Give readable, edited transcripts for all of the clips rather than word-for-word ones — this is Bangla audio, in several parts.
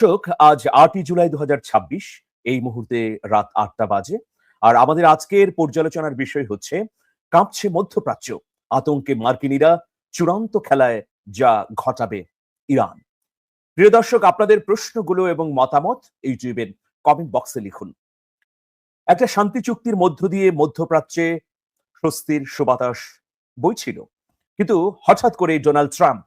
দর্শক, আজ ৮ই জুলাই ২০২৬। এই মুহূর্তে রাত ৮টা বাজে। আর আমাদের আজকের পর্যালোচনার বিষয় হচ্ছে কাঁপছে মধ্যপ্রাচ্য, আতঙ্কে মার্কিনীরা, চূড়ান্ত খেলায় যা ঘটাবে ইরান। প্রিয় দর্শক, আপনাদের প্রশ্নগুলো এবং মতামত ইউটিউবের কমেন্ট বক্সে লিখুন। একটা শান্তি চুক্তির মধ্য দিয়ে মধ্যপ্রাচ্যে স্বস্তির সুবাতাস বইছিল, কিন্তু হঠাৎ করে ডোনাল্ড ট্রাম্প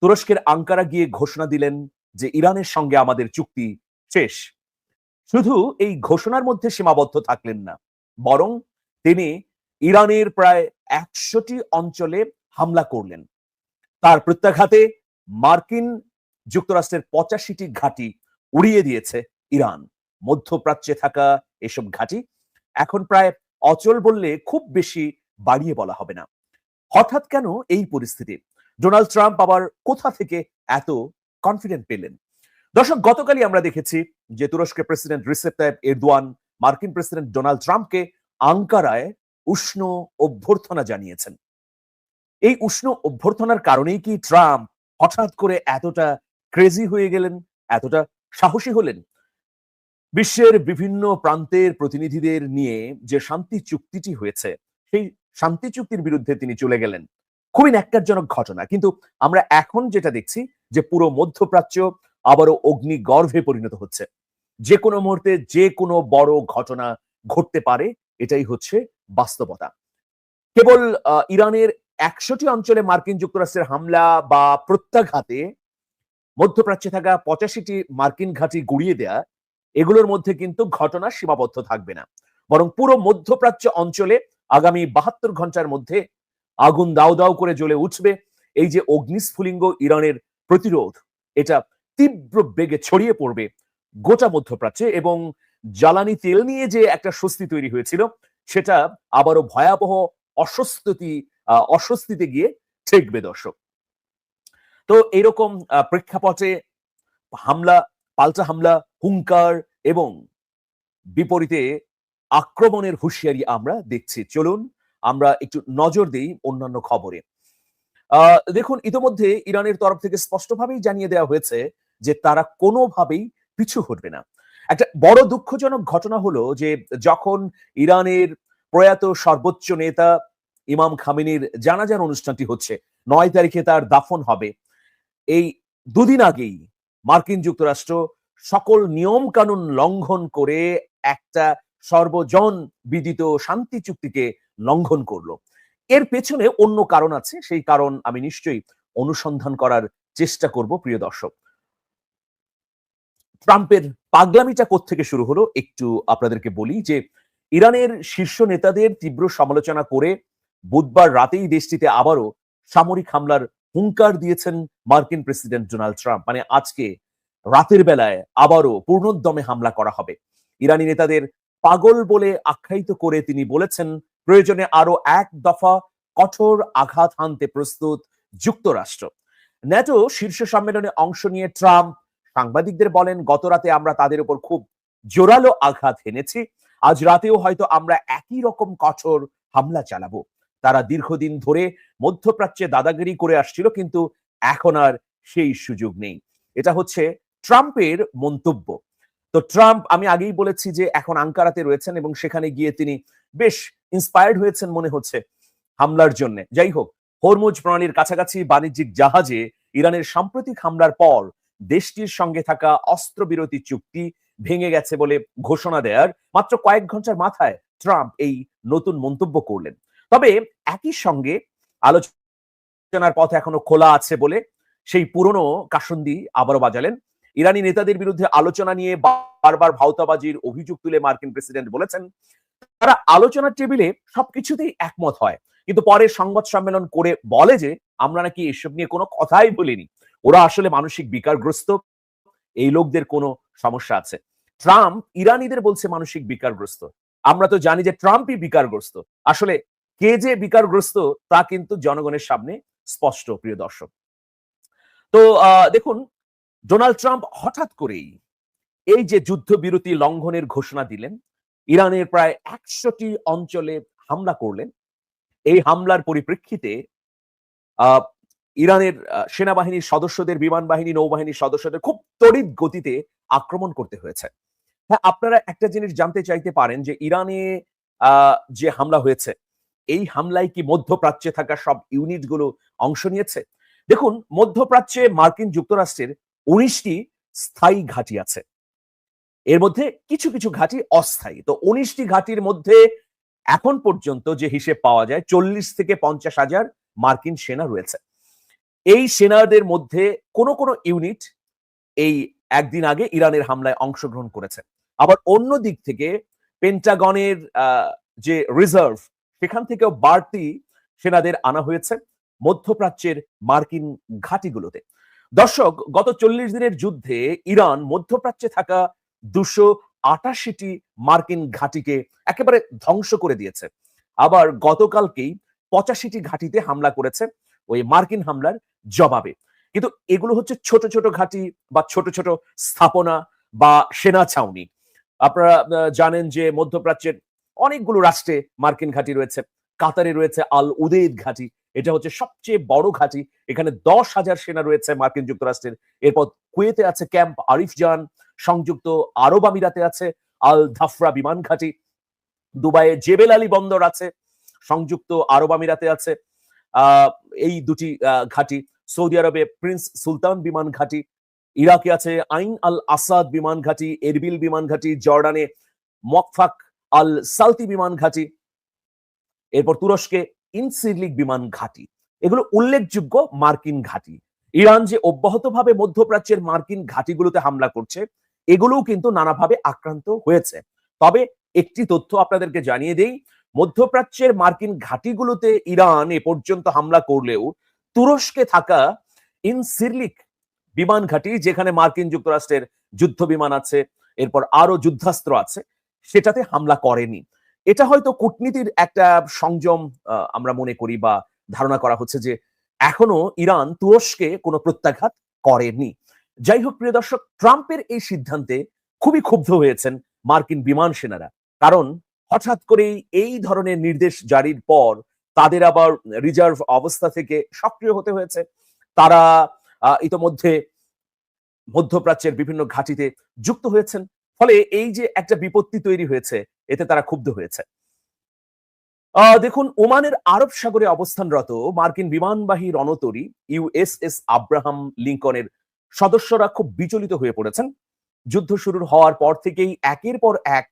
তুরস্কের আঙ্কারা গিয়ে ঘোষণা দিলেন যে ইরানের সঙ্গে আমাদের চুক্তি শেষ। শুধু এই ঘোষণার মধ্যে সীমাবদ্ধ থাকলেন না, বরং তিনি ইরানের প্রায় ১০০টি অঞ্চলে হামলা করলেন। তার প্রত্যাঘাতে মার্কিন যুক্তরাষ্ট্রের ৮৫টি ঘাঁটি উড়িয়ে দিয়েছে ইরান। মধ্যপ্রাচ্যে থাকা এসব ঘাঁটি এখন প্রায় অচল বললে খুব বেশি বাড়িয়ে বলা হবে না। হঠাৎ কেন এই পরিস্থিতি? ডোনাল্ড ট্রাম্প আবার কোথা থেকে এত কনফিডেন্ট পেলেন? দর্শক, গতকালই আমরা দেখেছি যে তুরস্কের প্রেসিডেন্ট রিসেপ তাইপ এরদোয়ান মার্কিন প্রেসিডেন্ট ডোনাল্ড ট্রাম্পকে আঙ্কারায় উষ্ণ অভ্যর্থনা জানিয়েছেন। এই উষ্ণ অভ্যর্থনার কারণেই কি ট্রাম্প হঠাৎ করে এতটা ক্রেজি হয়ে গেলেন, এতটা সাহসী হলেন? বিশ্বের বিভিন্ন প্রান্তের প্রতিনিধিদের নিয়ে যে শান্তি চুক্তিটি হয়েছে, সেই শান্তি চুক্তির বিরুদ্ধে তিনি চলে গেলেন। খুবই ন্যাক্কারজনক ঘটনা। কিন্তু আমরা এখন যেটা দেখছি যে পুরো মধ্যপ্রাচ্য আবারও অগ্নিগর্ভে পরিণত হচ্ছে। যে কোনো মুহূর্তে যে কোনো বড় ঘটনা ঘটতে পারে, এটাই হচ্ছে বাস্তবতা। কেবল ইরানের ১০০টি অঞ্চলে মার্কিন যুক্তরাষ্ট্রের হামলা বা প্রত্যাঘাতে মধ্যপ্রাচ্যে থাকা ৮৫টি মার্কিন ঘাঁটি গুড়িয়ে দেয়া, এগুলোর মধ্যে কিন্তু ঘটনা সীমাবদ্ধ থাকবে না, বরং পুরো মধ্যপ্রাচ্য অঞ্চলে আগামী ৭২ ঘন্টার মধ্যে আগুন দাউ দাউ করে জ্বলে উঠবে। এই যে অগ্নিস্ফুলিঙ্গ ইরানের প্রতিরোধ, এটা তীব্র বেগে ছড়িয়ে পড়বে গোটা মধ্যপ্রাচ্যে, এবং জ্বালানি তেল নিয়ে যে একটা স্বস্তি তৈরি হয়েছিল, সেটা আবারও ভয়াবহ অস্বস্তিতে গিয়ে ঠেকবে দর্শক। তো এরকম প্রেক্ষাপটে হামলা, পাল্টা হামলা, হুঙ্কার এবং বিপরীতে আক্রমণের হুঁশিয়ারি আমরা দেখছি। চলুন আমরা একটু নজর দেই অন্যান্য খবরে। দেখুন, ইতোমধ্যে ইরানের তরফ থেকে স্পষ্টভাবেই জানিয়ে দেওয়া হয়েছে যে তারা কোনোভাবেই পিছু হটবে না। একটা বড় দুঃখজনক ঘটনা হলো যে যখন ইরানের প্রয়াত সর্বোচ্চ নেতা ইমাম খামেনির জানাজার অনুষ্ঠানটি হচ্ছে, ৯ তারিখে তার দাফন হবে, এই দুদিন আগেই মার্কিন যুক্তরাষ্ট্র সকল নিয়ম কানুন লঙ্ঘন করে একটা সর্বজন বিদিত শান্তি চুক্তিকে লঙ্ঘন করলো। এর পেছনে অন্য কারণ আছে, সেই কারণ আমি নিশ্চয়ই অনুসন্ধান করার চেষ্টা করব। প্রিয় দর্শক, ট্রাম্পের পাগলামিটা কোত্থেকে শুরু হলো একটু আপনাদেরকে বলি যে ইরানের শীর্ষ নেতাদের তীব্র সমালোচনা করে বুধবার রাতেই দেশটিতে আবারও সামরিক হামলার হুঙ্কার দিয়েছেন মার্কিন প্রেসিডেন্ট ডোনাল্ড ট্রাম্প। মানে আজকে রাতের বেলায় আবারও পূর্ণোদ্যমে হামলা করা হবে। ইরানি নেতাদের পাগল বলে আখ্যায়িত করে তিনি বলেছেন, প্রয়োজনে আরো এক দফা কঠোর আঘাত হানতে প্রস্তুত যুক্তরাষ্ট্র। ন্যাটো শীর্ষ সম্মেলনে অংশ নিয়ে ট্রাম্প সাংবাদিকদের বলেন, গত রাতে আমরা তাদের উপর খুব জোরালো আঘাত হেনেছি, আজ রাতেও হয়তো আমরা একই রকম কঠোর হামলা চালাবো। তারা দীর্ঘদিন ধরে মধ্যপ্রাচ্যে দাদাগিরি করে আসছিল, কিন্তু এখন আর সেই সুযোগ নেই। এটা হচ্ছে ট্রাম্পের মন্তব্য। তো ট্রাম্প, আমি আগেই বলেছি যে এখন আঙ্কারাতে রয়েছেন এবং সেখানে গিয়ে তিনি বেশ ইন্সপায়ার্ড হয়েছেন মনে হচ্ছে হামলার জন্য। যাই হোক, হরমুজ প্রণালীর কাছাকাছি বাণিজ্যিক জাহাজে ইরানের সাম্প্রতিক হামলার পর দেশটির সঙ্গে থাকা অস্ত্রবিরতি চুক্তি ভেঙে গেছে বলে ঘোষণা দেওয়ার মাত্র কয়েক ঘন্টার মাথায় ট্রাম্প এই নতুন মন্তব্য করলেন। তবে একই সঙ্গে আলোচনার পথ এখনো খোলা আছে বলে সেই পুরনো কাসুন্দি আবারও বাজালেন। ইরানি নেতাদের বিরুদ্ধে আলোচনা নিয়ে বারবার ভাওতাবাজির অভিযোগ তুলে মার্কিন প্রেসিডেন্ট বলেছেন, তারা আলোচনার টেবিলে সবকিছুতেই একমত হয়, কিন্তু পরে সংবাদ সম্মেলন করে বলে যে আমরা নাকি এসব নিয়ে কোনো কথাই বলিনি, ওরা আসলে মানসিক বিকারগ্রস্ত, এই লোকদের কোনো সমস্যা আছে। ট্রাম্প ইরানিদের বলছে মানসিক বিকারগ্রস্ত। আমরা তো জানি যে ট্রাম্পই বিকারগ্রস্ত। আসলে কে যে বিকারগ্রস্ত তা কিন্তু জনগণের সামনে স্পষ্ট। প্রিয় দর্শক, তো দেখুন, ডোনাল্ড ট্রাম্প হঠাৎ করেই এই যে যুদ্ধবিরতি লঙ্ঘনের ঘোষণা দিলেন, ইরানের প্রায় ১০০টি অঞ্চলে হামলা করলেন। এই হামলার পরিপ্রেক্ষিতে ইরানের সেনাবাহিনীর সদস্যদের, বিমান বাহিনী, নৌবাহিনীর সদস্যদের খুব তড়িৎ গতিতে আক্রমণ করতে হয়েছে। হ্যাঁ, আপনারা একটা জিনিস জানতে চাইতে পারেন যে ইরানে যে হামলা হয়েছে, এই হামলায় কি মধ্যপ্রাচ্যে থাকা সব ইউনিটগুলো অংশ নিয়েছে? দেখুন, মধ্যপ্রাচ্যে মার্কিন যুক্তরাষ্ট্রের ১৯টি স্থায়ী ঘাঁটি আছে। এর মধ্যে কিছু কিছু ঘাঁটি অস্থায়ী। তো ১৯টি ঘাঁটির মধ্যে এখন পর্যন্ত যে হিসেব পাওয়া যায় ৪০ থেকে ৫০,০০০ মার্কিন সেনা রয়েছে। এই সেনাদের মধ্যে কোন কোন ইউনিট এই একদিন আগে ইরানের হামলায় অংশগ্রহণ করেছে। আবার অন্য দিক থেকে পেন্টাগনের যে রিজার্ভ, সেখান থেকেও বাড়তি সেনাদের আনা হয়েছে মধ্যপ্রাচ্যের মার্কিন ঘাঁটিগুলোতে। দর্শক, গত ৪০ দিনের যুদ্ধে ইরান মধ্যপ্রাচ্যে থাকা ২৮৮টি মার্কিন ঘাঁটিকে একেবারে ধ্বংস করে দিয়েছে। আবার গতকালকেই ৮৫টি ঘাঁটিতে হামলা করেছে ওই মার্কিন হামলার জবাবে। কিন্তু এগুলো হচ্ছে ছোট ছোট ঘাঁটি বা ছোট ছোট স্থাপনা বা সেনা ছাউনি। আপনারা জানেন যে মধ্যপ্রাচ্যের অনেকগুলো রাষ্ট্রে মার্কিন ঘাঁটি রয়েছে। কাতারে রয়েছে আল উদেইদ ঘাঁটি, এটা হচ্ছে সবচেয়ে বড় ঘাঁটি। এখানে ১০,০০০ সেনা রয়েছে মার্কিন যুক্তরাষ্ট্রের। এরপর কুয়েতে আছে ক্যাম্প আরিফজান, সংযুক্ত আরব আমিরাতে আছে আল ধাফরা বিমান ঘাঁটি, দুবাইয়ে জেবেল আলী বন্দর আছে, সংযুক্ত আরব আমিরাতে আছে এই দুটি ঘাঁটি, সৌদি আরবে প্রিন্স সুলতান বিমান ঘাঁটি, ইরাকে আছে আইন আল আসাদ বিমান ঘাঁটি, এরবিল বিমান ঘাঁটি, জর্ডানে মকফাক আল সালতি বিমান ঘাঁটি, এরপর তুরস্কে ইনসিরলিক বিমান ঘাঁটি। এগুলো উল্লেখযোগ্য মার্কিন ঘাঁটি। ইরান যে অব্যাহতভাবে মধ্যপ্রাচ্যের মার্কিন ঘাঁটিগুলোতে হামলা করছে, এগুলোও কিন্তু নানাভাবে আক্রান্ত হয়েছে। তবে একটি তথ্য আপনাদেরকে জানিয়ে দেই, মধ্যপ্রাচ্যের মার্কিন ঘাঁটিগুলোতে ইরান এ পর্যন্ত হামলা করলেও তুরস্কে থাকা ইনসিরলিক বিমান ঘাঁটি, যেখানে মার্কিন যুক্তরাষ্ট্রের যুদ্ধ বিমান আছে, এরপর আরো যুদ্ধাস্ত্র আছে, সেটাতে হামলা করেনি। এটা হয়তো কূটনীতির একটা সংযম আমরা মনে করি বা ধারণা করা হচ্ছে যে এখনো ইরান তুরস্কে কোনো প্রত্যাঘাত করেনি। যাই হোক প্রিয় দর্শক, ট্রাম্পের এই সিদ্ধান্তে খুবই ক্ষুব্ধ হয়েছেন মার্কিন বিমান সেনারা। কারণ হঠাৎ করেই এই ধরনের নির্দেশ জারির পর তাদের আবার রিজার্ভ অবস্থা থেকে সক্রিয় হতে হয়েছে। তারা ইতোমধ্যে মধ্যপ্রাচ্যের বিভিন্ন ঘাঁটিতে যুক্ত হয়েছেন। ফলে এই যে একটা বিপত্তি তৈরি হয়েছে, এতে তারা ক্ষুব্ধ হয়েছে। দেখুন, ওমানের আরব সাগরে অবস্থানরত মার্কিন বিমানবাহী রণতরী ইউএসএস আব্রাহাম লিঙ্কনের সদস্যরা খুব বিচলিত হয়ে পড়েছেন। যুদ্ধ শুরু হওয়ার পর থেকেই একের পর এক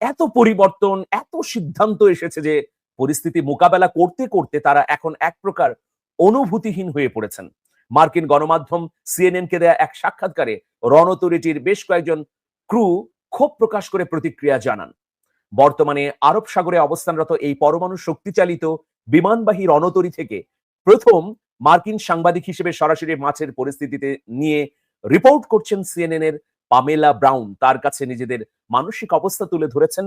এত পরিবর্তন, এত সিদ্ধান্ত এসেছে যে পরিস্থিতি মোকাবেলা করতে করতে তারা এখন এক প্রকার অনুভূতিহীন হয়ে পড়েছেন। মার্কিন গণমাধ্যম সিএনএন কে দেয়া এক সাক্ষাৎকারে রণতরীটির বেশ কয়েকজন ক্রু ক্ষোভ প্রকাশ করে প্রতিক্রিয়া জানান। বর্তমানে আরব সাগরে অবস্থানরত এই পরমাণু শক্তিচালিত বিমানবাহী রণতরী থেকে প্রথম মার্কিন সাংবাদিক হিসেবে সরাসরি মাঠের পরিস্থিতিতে নিয়ে রিপোর্ট করছেন সিএনএন এর পামেলা ব্রাউন। তার কাছে নিজেদের মানসিক অবস্থা তুলে ধরেছেন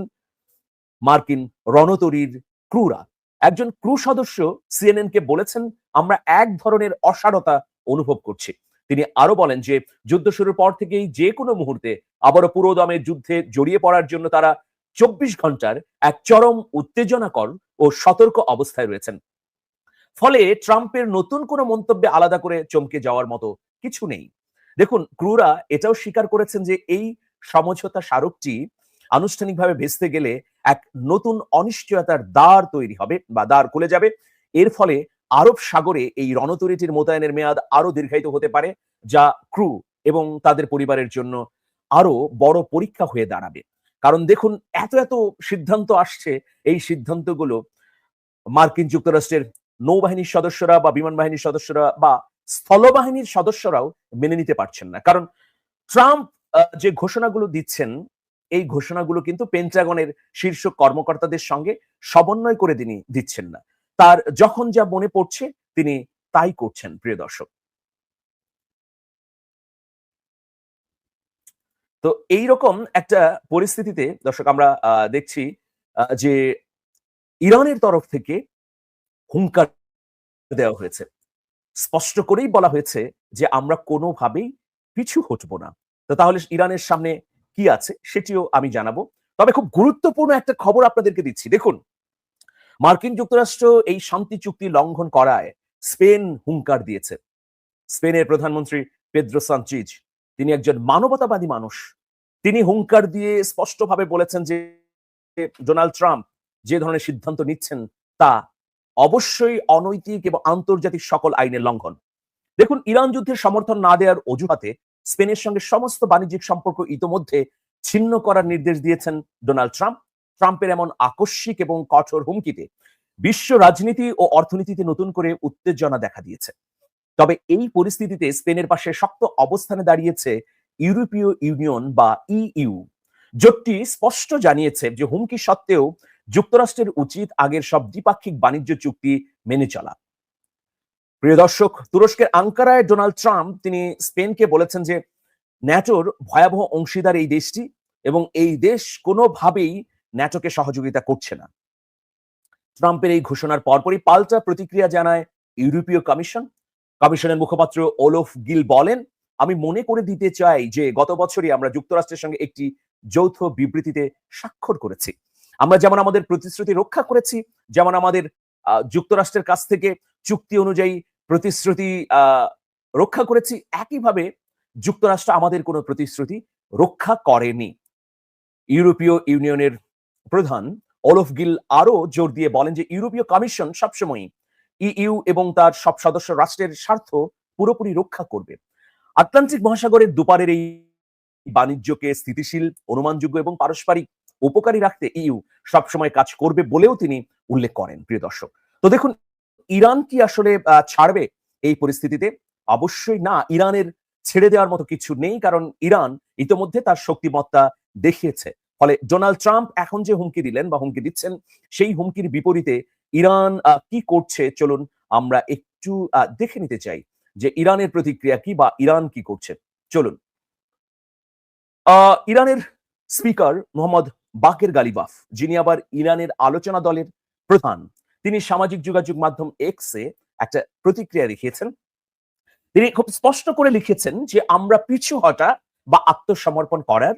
মার্কিন রণতরীর ক্রুরা। একজন ক্রু সদস্য সিএনএন কে বলেছেন, আমরা এক ধরনের অসারতা অনুভব করছি। তিনি আরো বলেন যে যুদ্ধ শুরুর পর থেকেই যে কোনো মুহূর্তে আবারও পুরোদমে যুদ্ধে জড়িয়ে পড়ার জন্য তারা ২৪ ঘন্টার এক চরম উত্তেজনাকর ও সতর্ক অবস্থায় রয়েছেন। ফলে ট্রাম্পের নতুন কোনো মন্তব্যে আলাদা করে চমকে যাওয়ার মতো কিছু নেই। দেখুন, ক্রুরা এটাও স্বীকার করেছেন যে এই সমঝোতা স্মারকটি আনুষ্ঠানিকভাবে ভেস্তে গেলে এক নতুন অনিশ্চয়তার দ্বার তৈরি হবে বা দ্বার খুলে যাবে। এর ফলে আরব সাগরে এই রণতরীটির মোতায়েনের মেয়াদ আরো দীর্ঘায়িত হতে পারে, যা ক্রু এবং তাদের পরিবারের জন্য আরো বড় পরীক্ষা হয়ে দাঁড়াবে। কারণ দেখুন, এত এত সিদ্ধান্ত আসছে, এই সিদ্ধান্তগুলো মার্কিন যুক্তরাষ্ট্রের নৌবাহিনীর সদস্যরা বা বিমান বাহিনীর সদস্যরা বা স্থলবাহিনীর সদস্যরাও মেনে নিতে পারছেন না। কারণ ট্রাম্প যে ঘোষণাগুলো দিচ্ছেন, এই ঘোষণাগুলো কিন্তু পেন্টাগনের শীর্ষ কর্মকর্তাদের সঙ্গে সমন্বয় করে তিনি দিচ্ছেন না। তার যখন যা মনে পড়ছে তিনি তাই করছেন। প্রিয় দর্শক, তো এইরকম একটা পরিস্থিতিতে দর্শক আমরা দেখছি যে ইরানের তরফ থেকে হুঙ্কার দেওয়া হয়েছে। স্পষ্ট করেই বলা হয়েছে যে আমরা কোনোভাবেই পিছু হটব না। তো তাহলে ইরানের সামনে কি আছে সেটিও আমি জানাবো। তবে খুব গুরুত্বপূর্ণ একটা খবর আপনাদেরকে দিচ্ছি। দেখুন, মার্কিন যুক্তরাষ্ট্র এই শান্তি চুক্তি লঙ্ঘন করায় স্পেন হুঙ্কার দিয়েছে। স্পেনের প্রধানমন্ত্রী পেদ্রো সানচেজ, তিনি একজন মানবতাবাদী মানুষ। তিনি হুঙ্কার দিয়ে স্পষ্টভাবে বলেছেন যে ডোনাল্ড ট্রাম্প যে ধরনের সিদ্ধান্ত নিচ্ছেন তা অবশ্যই অনৈতিক এবং আন্তর্জাতিক সকল আইনের লঙ্ঘন। দেখুন, ইরান যুদ্ধের সমর্থন না দেওয়ার অজুহাতে স্পেনের সঙ্গে সমস্ত বাণিজ্যিক সম্পর্ক ইতোমধ্যে ছিন্ন করার নির্দেশ দিয়েছেন ডোনাল্ড ট্রাম্প। ট্রাম্পের এমন আকস্মিক এবং কঠোর হুমকিতে বিশ্ব রাজনীতি ও অর্থনীতিতে নতুন করে উত্তেজনা দেখা দিয়েছে। তবে এই পরিস্থিতিতে স্পেনের পাশে শক্ত অবস্থানে দাঁড়িয়েছে ইউরোপীয় ইউনিয়ন বা ইইউ। জোটটি স্পষ্ট জানিয়েছে যে হুমকি সত্ত্বেও যুক্তরাষ্ট্রের উচিত আগের সব দ্বিপাক্ষিক বাণিজ্য চুক্তি মেনে চলা। প্রিয় দর্শক, তুরস্কের আঙ্কারায় ডোনাল্ড ট্রাম্প তিনি স্পেনকে বলেছেন যে ন্যাটোর ভয়াবহ অংশীদার এই দেশটি এবং এই দেশ কোনোভাবেই ন্যাটোকে সহযোগিতা করছে না। ট্রাম্পের এই ঘোষণার পরপরই পাল্টা প্রতিক্রিয়া জানায় ইউরোপীয় কমিশন। কমিশনের মুখপাত্র ওলফ গিল বলেন, আমি মনে করে দিতে চাই যে গত বছরই আমরা যুক্তরাষ্ট্রের সঙ্গে একটি যৌথ বিবৃতিতে স্বাক্ষর করেছি। আমরা যেমন আমাদের প্রতিশ্রুতি রক্ষা করেছি, যেমন আমাদের যুক্তরাষ্ট্রের কাছ থেকে চুক্তি অনুযায়ী প্রতিশ্রুতি রক্ষা করেছি, একইভাবে যুক্তরাষ্ট্র আমাদের কোনো প্রতিশ্রুতি রক্ষা করেনি। ইউরোপীয় ইউনিয়নের প্রধান ওলফ গিল আরো জোর দিয়ে বলেন যে ইউরোপীয় কমিশন সবসময় ইইউ এবং তার সব সদস্য রাষ্ট্রের স্বার্থ পুরোপুরি রক্ষা করবে। আটলান্টিক মহাসাগরের দুপারের এই বাণিজ্যকে স্থিতিশীল, অনুমানযোগ্য এবং পারস্পরিক উপকারী রাখতে ইইউ সবসময় কাজ করবে বলেও তিনি উল্লেখ করেন। প্রিয় দর্শক, তো দেখুন, ইরান কি আসলে ছাড়বে এই পরিস্থিতিতে? অবশ্যই না। ইরানের ছেড়ে দেওয়ার মতো কিছু নেই, কারণ ইরান ইতোমধ্যে তার শক্তিমত্তা দেখিয়েছে। ফলে ডোনাল্ড ট্রাম্প এখন যে হুমকি দিলেন বা হুমকি দিচ্ছেন, সেই হুমকির বিপরীতে ইরান কি করছে চলুন আমরা একটু দেখে নিতে চাই যে ইরানের প্রতিক্রিয়া কি বা ইরান কি করছে। চলুন। ইরানের স্পিকার মোহাম্মদ বাকের গালিবাফ, যিনি আবার ইরানের আলোচনা দলের প্রধান, তিনি সামাজিক যোগাযোগ মাধ্যম এক্সে একটা প্রতিক্রিয়া লিখিয়েছেন। তিনি খুব স্পষ্ট করে লিখেছেন যে আমরা পিছু হটা বা আত্মসমর্পণ করার